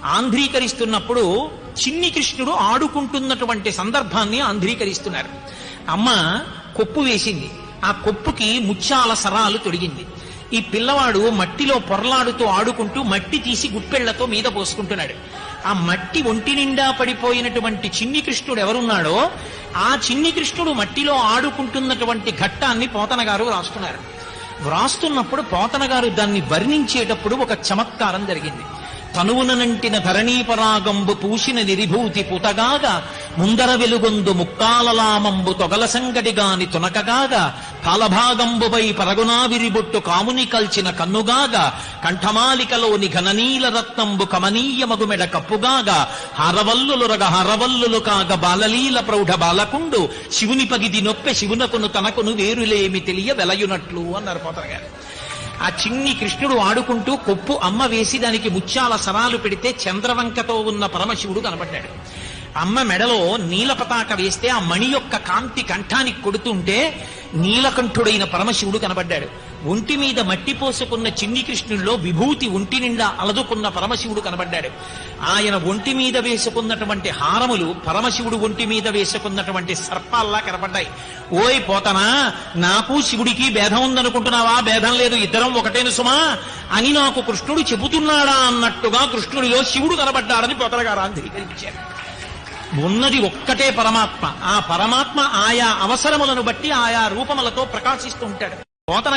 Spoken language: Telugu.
ఆంధ్రీకరిస్తున్నప్పుడు చిన్ని కృష్ణుడు ఆడుకుంటున్నటువంటి సందర్భాన్ని ఆంధ్రీకరిస్తున్నారు. అమ్మ కొప్పు వేసింది, ఆ కొప్పుకి ముత్యాల సరాలు తొడిగింది. ఈ పిల్లవాడు మట్టిలో పొరలాడుతూ ఆడుకుంటూ మట్టి తీసి గుప్పెళ్లతో మీద పోసుకుంటున్నాడు. ఆ మట్టి ఒంటి నిండా పడిపోయినటువంటి చిన్ని కృష్ణుడు ఎవరున్నాడో ఆ చిన్ని కృష్ణుడు మట్టిలో ఆడుకుంటున్నటువంటి ఘట్టాన్ని పోతన గారు వ్రాస్తున్నారు. వ్రాస్తున్నప్పుడు పోతన గారు దాన్ని వర్ణించేటప్పుడు ఒక చమత్కారం జరిగింది. తనువునంటిన ధరణీపరాగంబు పూసిన నిరిభూతి పుతగాగా ముందర వెలుగొందు ముక్కాలలామంబు తొగల సంగటిగాని తునకగాగా కాలభాగంబుపై పరగునా విరిబొట్టు కాముని కల్చిన కన్నుగాగా కంఠమాలికలోని ఘననీల రత్నంబు కమనీయమగు మెడ కప్పుగాగా హరవల్లులురగ హరవల్లులు కాగ బాలలీల ప్రౌఢ బాలకుండు శివుని పగిది నొప్పె శివునకును తనకును వేరులేమి తెలియ వెలయునట్లు అన్నారు పోతన గారు. ఆ చిన్ని కృష్ణుడు ఆడుకుంటూ కొప్పు అమ్మ వేసి దానికి ముత్యాల సరాలు పెడితే చంద్రవంకతో ఉన్న పరమశివుడు కనబడ్డాడు. అమ్మ మెడలో నీల పతాక వేస్తే ఆ మణి యొక్క కాంతి కంఠానికి కొడుతుంటే నీలకంఠుడైన పరమశివుడు కనబడ్డాడు. ఒంటి మీద మట్టి పోసుకున్న చిన్ని కృష్ణుల్లో విభూతి ఒంటి నిండా అలదుకున్న పరమశివుడు కనబడ్డాడు. ఆయన ఒంటి మీద వేసుకున్నటువంటి హారములు పరమశివుడు ఒంటి మీద వేసుకున్నటువంటి సర్పాల్లా కనబడ్డాయి. ఓయ్ పోతనా, నాకు శివుడికి భేదం ఉందనుకుంటున్నావా? భేదం లేదు, ఇద్దరం ఒకటేను సుమా అని నాకు కృష్ణుడు చెబుతున్నాడా అన్నట్టుగా కృష్ణుడిలో శివుడు కనబడ్డాడని పోతన గారు అంధీకరించారు. ఉన్నది ఒక్కటే పరమాత్మ. ఆ పరమాత్మ ఆయా అవసరములను బట్టి ఆయా రూపములతో ప్రకాశిస్తూ ఉంటాడు. పోతన